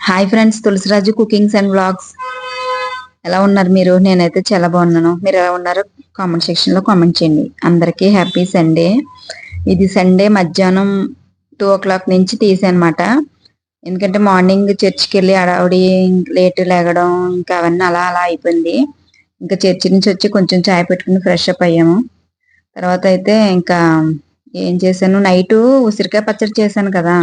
Hi friends, Tulasiraju cookings and vlogs. ఎలా ఉన్నారు మీరు? నేనైతే చాలా బాగున్నాను. మీరు ఎలా ఉన్నారు? కామెంట్ సెక్షన్ లో కామెంట్ చేయండి. అందరికీ హ్యాపీ సండే. ఇది సండే మధ్యాహ్నం 2 o'clock నుంచి తీసానమాట. ఎందుకంటే మార్నింగ్ చర్చికి వెళ్ళి అడవుడి లేట్ లేగడం ఇంకా అవన్నీ అలా అలా అయిపోయింది. ఇంకా చర్చి నుంచి వచ్చి కొంచెం చాయ్ పెట్టుకుని ఫ్రెష్ అప్ అయ్యాము. తర్వాత అయితే ఇంకా ఏం చేశాను, నైట్ ఉసిరికాయ పచ్చడి చేశాను కదా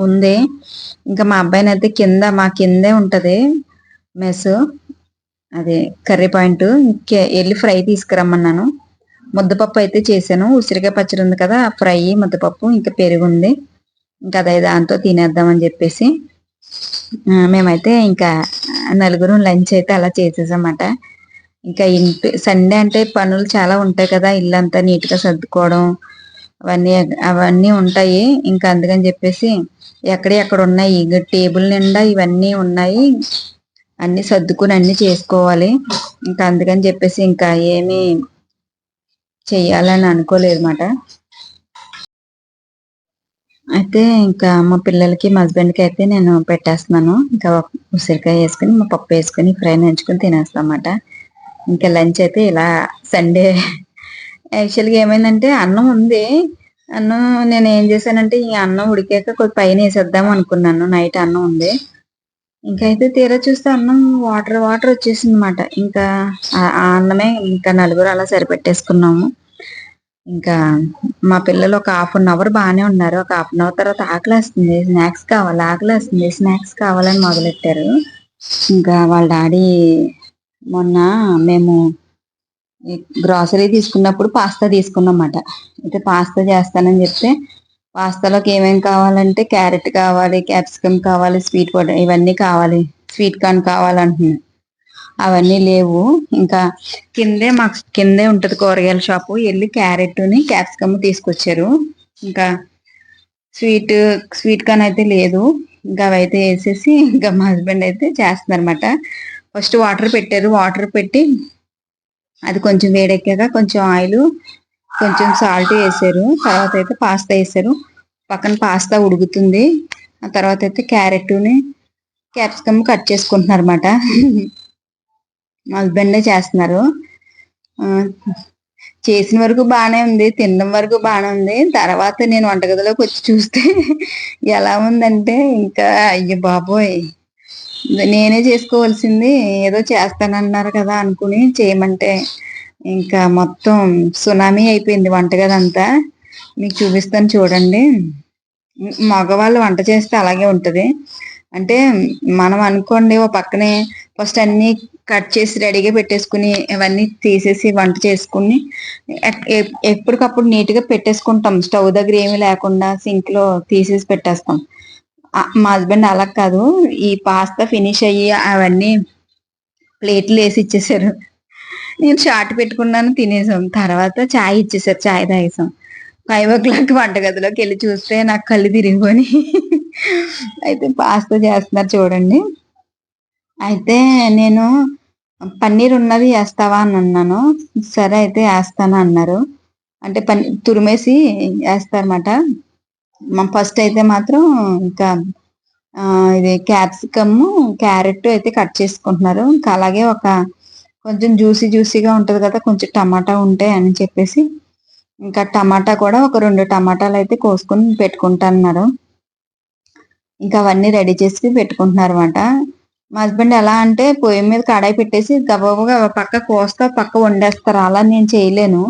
ఉంది. ఇంకా మా అబ్బాయిని అయితే మా కిందే ఉంటది మెస్, అదే కర్రీ పాయింట్, వెళ్ళి ఫ్రై తీసుకురమ్మన్నాను. ముద్దపప్పు అయితే చేశాను. ఉసిరికాయ పచ్చడి ఉంది కదా, ఫ్రై ముద్దపప్పు ఇంకా పెరుగు ఉంది. ఇంకా అదే దాంతో తినేద్దామని చెప్పేసి మేమైతే ఇంకా నలుగురు లంచ్ అయితే అలా చేసేసామాట. ఇంకా ఇంటి సండే అంటే పనులు చాలా ఉంటాయి కదా, ఇల్లంతా నీట్గా సర్దుకోవడం అవన్నీ అవన్నీ ఉంటాయి. ఇంకా అందుకని చెప్పేసి ఎక్కడ ఉన్నాయి, టేబుల్ నిండా ఇవన్నీ ఉన్నాయి, అన్ని సర్దుకుని అన్ని చేసుకోవాలి. ఇంకా అందుకని చెప్పేసి ఇంకా ఏమి చెయ్యాలని అనుకోలేదు మాట. అయితే ఇంకా మా పిల్లలకి మా హస్బెండ్కి అయితే నేను పెట్టేస్తున్నాను. ఇంకా ఉసిరికాయ వేసుకుని మా పప్పు వేసుకుని ఫ్రై నంచుకొని తినేస్తాం అన్నమాట. ఇంకా లంచ్ అయితే ఇలా సండే. యాక్చువల్గా ఏమైందంటే అన్నం ఉంది. అన్నం నేను ఏం చేశానంటే ఈ అన్నం ఉడికాక కొద్ది పైన వేసేద్దాం అనుకున్నాను. నైట్ అన్నం ఉంది. ఇంకా అయితే తీరా చూస్తే అన్నం వాటర్ వాటర్ వచ్చేసింది అనమాట. ఇంకా ఆ అన్నమే ఇంకా నలుగురు అలా సరిపెట్టేసుకున్నాము. ఇంకా మా పిల్లలు ఒక 1/2 hour బాగానే ఉన్నారు. ఒక 1/2 hour తర్వాత ఆకలేస్తుంది, స్నాక్స్ కావాలని మొదలెట్టారు. ఇంకా వాళ్ళ డాడీ మొన్న మేము గ్రాసరీ తీసుకున్నప్పుడు పాస్తా తీసుకున్నమాట. అయితే పాస్తా చేస్తానని చెప్తే పాస్తాలోకి ఏమేమి కావాలంటే క్యారెట్ కావాలి, క్యాప్సికమ్ కావాలి, స్వీట్ పొటాటో ఇవన్నీ కావాలి, స్వీట్ కార్న్ కావాలంటున్నాను. అవన్నీ లేవు. ఇంకా మాకు కిందే ఉంటది కూరగాయల షాపు, వెళ్ళి క్యారెట్ని క్యాప్సికమ్ తీసుకొచ్చారు. ఇంకా స్వీట్ కార్న్ అయితే లేదు. ఇంకా అవైతే వేసేసి ఇంకా మా హస్బెండ్ అయితే చేస్తున్నారన్నమాట. ఫస్ట్ వాటర్ పెట్టారు. వాటర్ పెట్టి అది కొంచెం వేడెక్కాక కొంచెం ఆయిల్, కొంచెం సాల్ట్ వేసారు. తర్వాత అయితే పాస్తా వేసారు. పక్కన పాస్తా ఉడుకుతుంది. ఆ తర్వాత అయితే క్యారెట్ని క్యాప్సికమ్ కట్ చేసుకుంటున్నారు అన్నమాట. మా హస్బెండే చేస్తున్నారు. చేసిన వరకు బాగానే ఉంది, తినడం వరకు బాగానే ఉంది. తర్వాత నేను వంటగదిలోకి వచ్చి చూస్తే ఎలా ఉందంటే ఇంకా అయ్య బాబోయ్, నేనే చేసుకోవాల్సింది ఏదో చేస్తానన్నారు కదా అనుకుని చేయమంటే ఇంకా మొత్తం సునామీ అయిపోయింది వంటగది అంతా. మీకు చూపిస్తాను చూడండి. మగవాళ్ళు వంట చేస్తే అలాగే ఉంటది. అంటే మనం అనుకోండి ఓ పక్కనే ఫస్ట్ అన్ని కట్ చేసి రెడీగా పెట్టేసుకుని ఇవన్నీ తీసేసి వంట చేసుకుని ఎప్పటికప్పుడు నీట్గా పెట్టేసుకుంటాం. స్టవ్ దగ్గర ఏమీ లేకుండా సింక్ లో తీసేసి పెట్టేస్తాం. మా హస్బెండ్ అలా కాదు. ఈ పాస్తా ఫినిష్ అయ్యి అవన్నీ ప్లేట్లు వేసి ఇచ్చేసారు. నేను షార్ట్ పెట్టుకున్నాను, తినేసాం. తర్వాత చాయ్ ఇచ్చేసారు, చాయ్ తాగేసాం. 5 o'clock వంటగదిలోకి వెళ్ళి చూస్తే నాకు కళ్ళు తిరిగిపోయి అయితే పాస్తా చేస్తున్నారు చూడండి. అయితే నేను పన్నీర్ ఉన్నది వేస్తావా అని అన్నాను. సరే అయితే వేస్తాను అన్నారు. అంటే తురిమేసి వేస్తారన్నమాట. ఫస్ట్ అయితే మాత్రం ఇంకా ఇది క్యాప్సికమ్, క్యారెట్ అయితే కట్ చేసుకుంటున్నారు. ఇంకా అలాగే కొంచెం జ్యూసీగా ఉంటది కదా, కొంచెం టమాటా ఉంటే అని చెప్పేసి ఇంకా టమాటా కూడా ఒక 2 టమాటాలు అయితే కోసుకొని పెట్టుకుంటున్నారు. ఇంకా అవన్నీ రెడీ చేసి పెట్టుకుంటున్నారు అనమాట. మా హస్బెండ్ ఎలా అంటే పొయ్యి మీద కడాయి పెట్టేసి గబగబా పక్క కోస్తా పక్క వండేస్తారు. అలా నేను చేయలేను.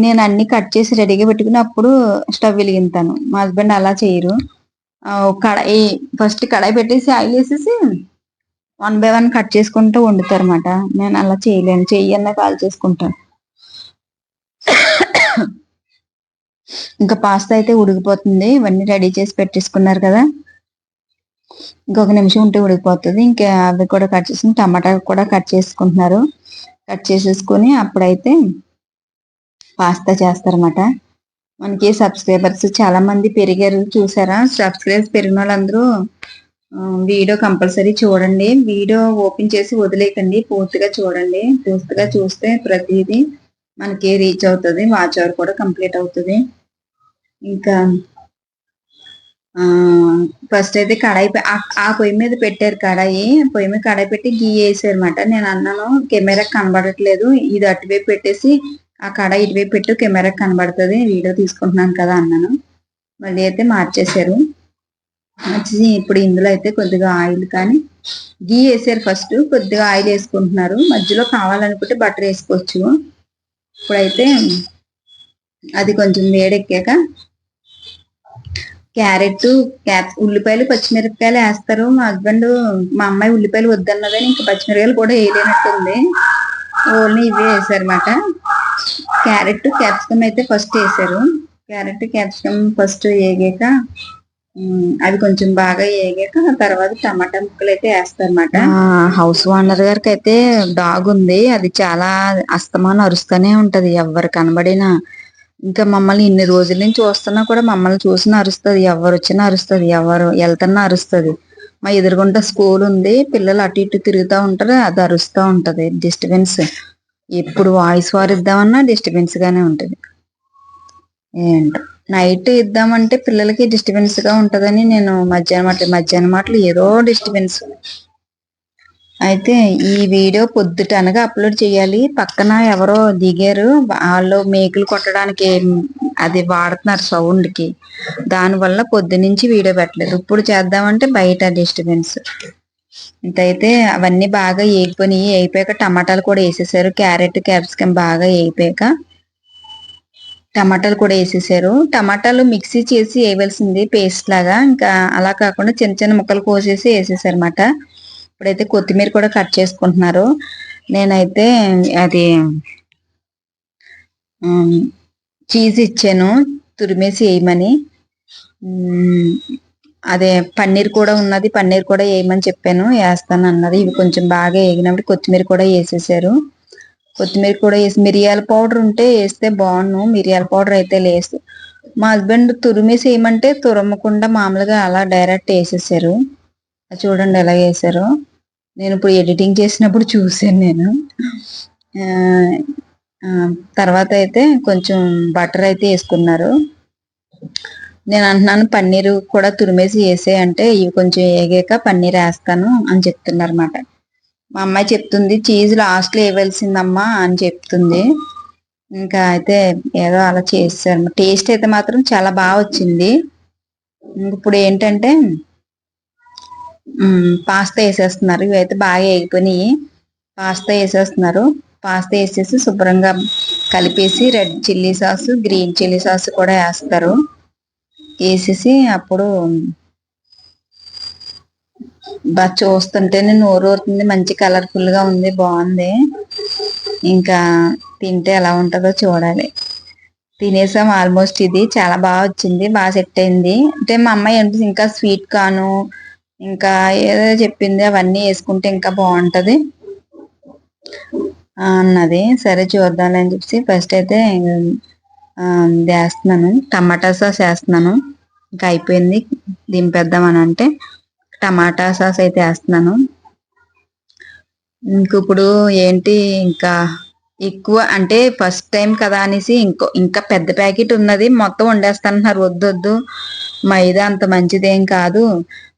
నేను అన్ని కట్ చేసి రెడీగా పెట్టుకుని అప్పుడు స్టవ్ వెలిగిస్తాను. మా హస్బెండ్ అలా చేయరు. కడాయి ఫస్ట్ కడాయి పెట్టేసి ఆయిల్ వేసేసి 1 by 1 కట్ చేసుకుంటూ వండుతారు అనమాట. నేను అలా చేయలేను, చెయ్యన్నా కాల్ చేసుకుంటాను. ఇంకా పాస్తా అయితే ఉడికిపోతుంది. ఇవన్నీ రెడీ చేసి పెట్టేసుకున్నారు కదా, ఇంకొక నిమిషం ఉంటే ఉడికిపోతుంది. ఇంకా అవి కూడా కట్ చేసుకుని టమాటా కూడా కట్ చేసుకుంటున్నారు. కట్ చేసేసుకుని అప్పుడైతే పాస్తా చేస్తారన్నమాట. మనకి సబ్స్క్రైబర్స్ చాలా మంది పెరిగారు చూసారా. సబ్స్క్రైబర్స్ పెరిగిన వాళ్ళందరూ వీడియో కంపల్సరీ చూడండి. వీడియో ఓపెన్ చేసి వదిలేకండి, పూర్తిగా చూడండి. పూర్తిగా చూస్తే ప్రతిదీ మనకి రీచ్ అవుతుంది, వాచ్ అవర్ కూడా కంప్లీట్ అవుతుంది. ఇంకా ఆ ఫస్ట్ అయితే కడాయి ఆ పొయ్యి మీద పెట్టారు. పొయ్యి మీద కడాయి పెట్టి గీ వేసారు అనమాట. నేను అన్నాను కెమెరా కనబడట్లేదు, ఇది అటువైపు పెట్టేసి ఆ కడాయి ఇటువైపు పెట్టు, కెమెరా కనబడుతుంది, వీడియో తీసుకుంటున్నాను కదా అన్నాను. మళ్ళీ అయితే మార్చేశారు. వచ్చి ఇప్పుడు ఇందులో అయితే కొద్దిగా ఆయిల్ కానీ గీ వేసారు. ఫస్ట్ కొద్దిగా ఆయిల్ వేసుకుంటున్నారు, మధ్యలో కావాలనుకుంటే బటర్ వేసుకోవచ్చు. ఇప్పుడైతే అది కొంచెం వేడెక్కాక క్యారెట్, ఉల్లిపాయలు, పచ్చిమిరపకాయలు వేస్తారు. మా హస్బెండ్, మా అమ్మాయి ఉల్లిపాయలు వద్దన్నదని ఇంకా పచ్చిమిరపకాయలు కూడా వేయలేనట్టుంది, ఓన్లీ ఇవే వేసారన్నమాట. క్యారెట్, క్యాప్సికమ్ అయితే ఫస్ట్ వేసారు. క్యారెట్, క్యాప్సికమ్ ఫస్ట్ వేగాక అవి కొంచెం బాగా వేగాక తర్వాత టమాటా ముక్కలు అయితే వేస్తారన్నమాట. హౌస్ ఓనర్ గారికి అయితే డాగ్ ఉంది, అది చాలా అస్తమానం అరుస్తూనే ఉంటది ఎవరు కనబడినా. ఇంకా మమ్మల్ని ఇన్ని రోజుల నుంచి చూస్తున్నా కూడా మమ్మల్ని చూసినా అరుస్తుంది, ఎవరు వచ్చినా అరుస్తుంది, ఎవరు వెళ్తున్నా అరుస్తుంది. మా ఎదురుగుంట స్కూల్ ఉంది, పిల్లలు అటు ఇటు తిరుగుతూ ఉంటారు, అది అరుస్తూ ఉంటది. డిస్టర్బెన్స్, ఎప్పుడు వాయిస్ ఇద్దామన్నా డిస్టర్బెన్స్ గానే ఉంటది. ఏంటో నైట్ ఇద్దామంటే పిల్లలకి డిస్టర్బెన్స్ గా ఉంటదని నేను మధ్యాహ్నం మాటలు ఏదో డిస్టర్బెన్స్. అయితే ఈ వీడియో పొద్దుట అనగా అప్లోడ్ చేయాలి. పక్కన ఎవరో దిగారు, వాళ్ళు మేకులు కొట్టడానికి అది వాడుతున్నారు సౌండ్ కి, దానివల్ల పొద్దునుంచి వీడియో పెట్టలేదు. ఇప్పుడు చేద్దామంటే బయట డిస్టర్బెన్స్. ఇంతైతే అవన్నీ బాగా వేగిపోయినాయి. వేగిపోయాక టమాటాలు కూడా వేసేసారు. క్యారెట్, క్యాప్సికమ్ బాగా వేగిపోయాక టమాటాలు కూడా వేసేసారు. టమాటాలు మిక్సీ చేసి వేయవలసింది పేస్ట్ లాగా, ఇంకా అలా కాకుండా చిన్న చిన్న ముక్కలు కోసేసి వేసేసారన్నమాట. ఇప్పుడైతే కొత్తిమీర కూడా కట్ చేసుకుంటున్నారు. నేనైతే అది చీజ్ ఇచ్చాను తురిమేసి వేయమని. అదే పన్నీర్ కూడా ఉన్నది, పన్నీర్ కూడా వేయమని చెప్పాను, వేస్తాను అన్నది. ఇవి కొంచెం బాగా వేగినప్పుడు కొత్తిమీర కూడా వేసేసారు. కొత్తిమీర కూడా వేసి మిరియాల పౌడర్ ఉంటే వేస్తే బాగుండు, మిరియాల పౌడర్ అయితే లేదు. మా హస్బెండ్ తురిమేసి వేయమంటే తురమకుండా మామూలుగా అలా డైరెక్ట్ వేసేసారు. చూడండి ఎలా వేసారో. నేను ఇప్పుడు ఎడిటింగ్ చేసినప్పుడు చూసాను నేను. తర్వాత అయితే కొంచెం బటర్ అయితే వేసుకున్నారు. నేను అంటున్నాను పన్నీరు కూడా తురిమేసి వేసే అంటే, ఇవి కొంచెం వేగాక పన్నీర్ వేస్తాను అని చెప్తున్నారు అన్నమాట. మా అమ్మాయి చెప్తుంది చీజ్ లాస్ట్ లో వేయవలసిందమ్మా అని చెప్తుంది. ఇంకా అయితే ఏదో అలా చేసారు. టేస్ట్ అయితే మాత్రం చాలా బాగా వచ్చింది. ఇప్పుడు ఏంటంటే పాస్తా వేసేస్తున్నారు. ఇవైతే బాగా వేగిపోయినాయి. పాస్తా వేసేస్తున్నారు. పాస్తా వేసేసి శుభ్రంగా కలిపేసి red chilli sauce, green chilli sauce కూడా వేస్తారు. వేసేసి అప్పుడు బాగా చూస్తుంటేనే నోరు ఊరుతుంది. మంచి కలర్ఫుల్ గా ఉంది, బాగుంది. ఇంకా తింటే ఎలా ఉంటుందో చూడాలి. తినేసాం ఆల్మోస్ట్. ఇది చాలా బాగా వచ్చింది, బాగా సెట్ అయింది. అంటే మా అమ్మాయి అనిపిస్తుంది ఇంకా స్వీట్ కాను ఇంకా ఏదో చెప్పింది, అవన్నీ వేసుకుంటే ఇంకా బాగుంటది అన్నది. సరే చూద్దాం అని చెప్పి ఫస్ట్ అయితే వేస్తున్నాను, టమాటా సాస్ వేస్తున్నాను. ఇంకా అయిపోయింది దింపేద్దామని అంటే టమాటా సాస్ అయితే వేస్తున్నాను. ఇప్పుడు ఏంటి ఇంకా ఎక్కువ అంటే ఫస్ట్ టైం కదా అనేసి ఇంకా పెద్ద ప్యాకెట్ ఉన్నది మొత్తం వండేస్తానంటున్నారు. వద్దొద్దు, మైదా అంత మంచిదేం కాదు,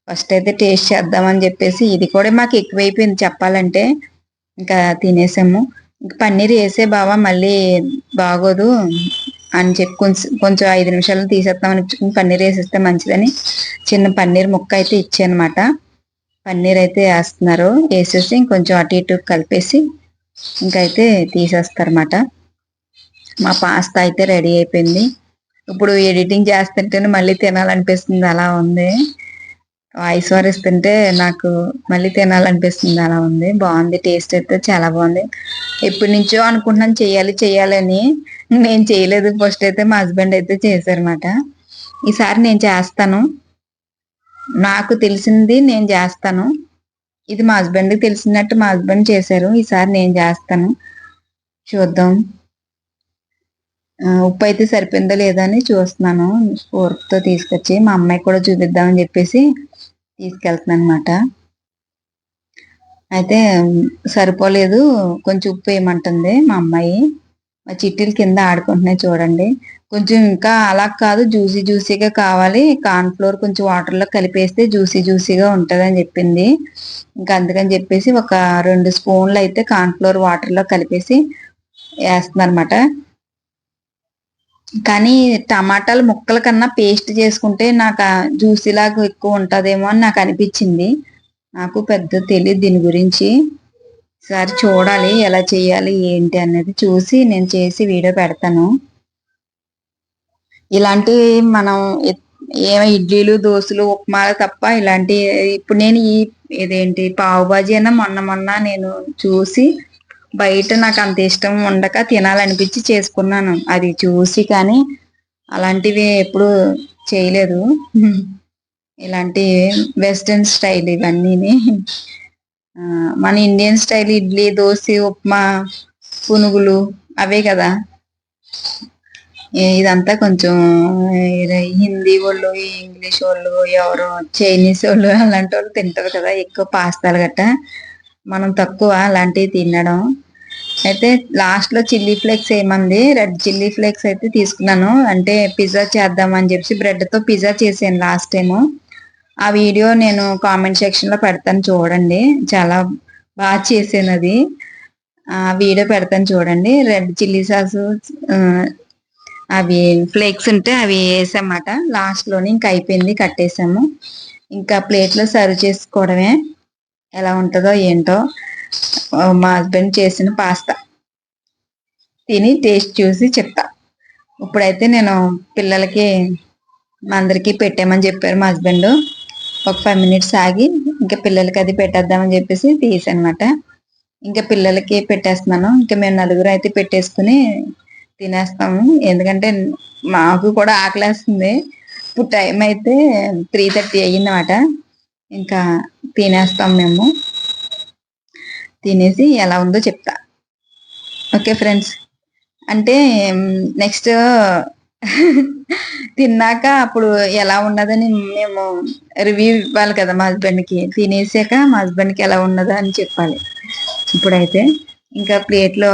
ఫస్ట్ అయితే టేస్ట్ చేద్దామని చెప్పేసి ఇది కూడా మాకు ఎక్కువైపోయింది చెప్పాలంటే. ఇంకా తినేసాము. ఇంకా పన్నీర్ వేసే బావా మళ్ళీ బాగోదు అని చెప్పి కొంచెం 5 నిమిషాలు తీసేస్తామని పన్నీర్ వేసేస్తే మంచిదని చిన్న పన్నీర్ ముక్క అయితే ఇచ్చానమాట. పన్నీర్ అయితే వేస్తున్నారు. వేసేసి ఇంకొంచెం అటు ఇటు కలిపేసి ఇంకైతే తీసేస్తారన్నమాట. మా పాస్తా అయితే రెడీ అయిపోయింది. ఇప్పుడు ఎడిటింగ్ చేస్తుంటేనే మళ్ళీ తినాలనిపిస్తుంది, అలా ఉంది. వాయిస్ ఓవర్ ఇస్తుంటే నాకు మళ్ళీ తినాలనిపిస్తుంది, అలా ఉంది. బాగుంది, టేస్ట్ అయితే చాలా బాగుంది. ఎప్పటి నుంచో అనుకుంటున్నాను చెయ్యాలని, నేను చేయలేదు. ఫస్ట్ అయితే మా హస్బెండ్ అయితే చేశారన్నమాట. ఈసారి నేను చేస్తాను, నాకు తెలిసింది నేను చేస్తాను. ఇది మా హస్బెండ్కి తెలిసినట్టు మా హస్బెండ్ చేశారు, ఈసారి నేను చేస్తాను, చూద్దాం. ఉప్పు అయితే సరిపోయిందో లేదా అని చూస్తున్నాను. ఫోర్క్తో తీసుకొచ్చి మా అమ్మాయి కూడా చూపిద్దామని చెప్పేసి తీసుకెళ్తున్నాను అనమాట. అయితే సరిపోలేదు, కొంచెం ఉప్పు వేయమంటుంది మా అమ్మాయి. మా చిట్టీలు కింద ఆడుకుంటున్నాయి చూడండి. కొంచెం ఇంకా అలా కాదు, జ్యూసీ జ్యూసీగా కావాలి, కార్న్ ఫ్లోర్ కొంచెం వాటర్లో కలిపేస్తే జ్యూసీ జ్యూసీగా ఉంటుందని చెప్పింది. ఇంకా అందుకని చెప్పేసి ఒక 2 స్పూన్లు అయితే కార్న్ ఫ్లోర్ వాటర్లో కలిపేసి వేస్తుందన్నమాట. కానీ టమాటాలు ముక్కల కన్నా పేస్ట్ చేసుకుంటే నాకు జ్యూసీ లాగా ఎక్కువ ఉంటుందేమో అని నాకు అనిపించింది. నాకు పెద్ద తెలియదు దీని గురించి. సరే చూడాలి ఎలా చేయాలి ఏంటి అనేది, చూసి నేను చేసి వీడియో పెడతాను. ఇలాంటి మనం ఇడ్లీలు దోశలు ఉప్మాలు తప్ప ఇలాంటి ఇప్పుడు నేను ఇదేంటి పావు బాజీ అయినా మొన్న మొన్న నేను చూసి బయట నాకు అంత ఇష్టం ఉండక తినాలనిపించి చేసుకున్నాను అది చూసి. కానీ అలాంటివి ఎప్పుడు చేయలేదు. ఇలాంటి వెస్టర్న్ స్టైల్ ఇవన్నీ. మన ఇండియన్ స్టైల్ ఇడ్లీ దోశ ఉప్మా పునుగులు అవే కదా. ఇదంతా కొంచెం హిందీ వాళ్ళు ఇంగ్లీష్ వాళ్ళు ఎవరు చైనీస్ వాళ్ళు అలాంటి వాళ్ళు తింటారు కదా ఎక్కువ పాస్తాలు గట్ట. మనం తక్కువ అలాంటివి తినడం. అయితే లాస్ట్ లో చిల్లీ ఫ్లేక్స్ ఏమంది, రెడ్ చిల్లీ ఫ్లేక్స్ అయితే తీసుకున్నాను. అంటే పిజ్జా చేద్దామని చెప్పి బ్రెడ్ తో పిజ్జా చేసాను లాస్ట్ టైము. ఆ వీడియో నేను కామెంట్ సెక్షన్ లో పెడతాను చూడండి, చాలా బాగా చేసాను అది. ఆ వీడియో పెడతాను చూడండి. రెడ్ చిల్లీ సాస్ అవి ఫ్లేక్స్ ఉంటే అవి వేసామాట లాస్ట్ లోని. ఇంకా అయిపోయింది, కట్టేసాము. ఇంకా ప్లేట్ లో సర్వ్ చేసుకోవడమే. ఎలా ఉంటుందో ఏంటో. మా హస్బెండ్ చేసిన పాస్తా తిని టేస్ట్ చూసి చెప్తా. ఇప్పుడైతే నేను పిల్లలకి అందరికి పెట్టామని చెప్పారు మా హస్బెండ్. ఒక 5 మినిట్స్ ఆగి ఇంకా పిల్లలకి అది పెట్టేద్దామని చెప్పేసి తీసానమాట. ఇంకా పిల్లలకి పెట్టేస్తున్నాను. ఇంకా మేము నలుగురు అయితే పెట్టేసుకుని తినేస్తాము. ఎందుకంటే మాకు కూడా ఆకలేస్తుంది. ఇప్పుడు టైం అయితే 3:30 అయ్యిందన్నమాట. ఇంకా తినేస్తాం మేము. తినేసి ఎలా ఉందో చెప్తా. Okay friends. అంటే నెక్స్ట్ తిన్నాక అప్పుడు ఎలా ఉన్నదని మేము రివ్యూ ఇవ్వాలి కదా మా హస్బెండ్కి. తినేసాక మా హస్బెండ్కి ఎలా ఉన్నదా అని చెప్పాలి. ఇప్పుడైతే ఇంకా ప్లేట్లో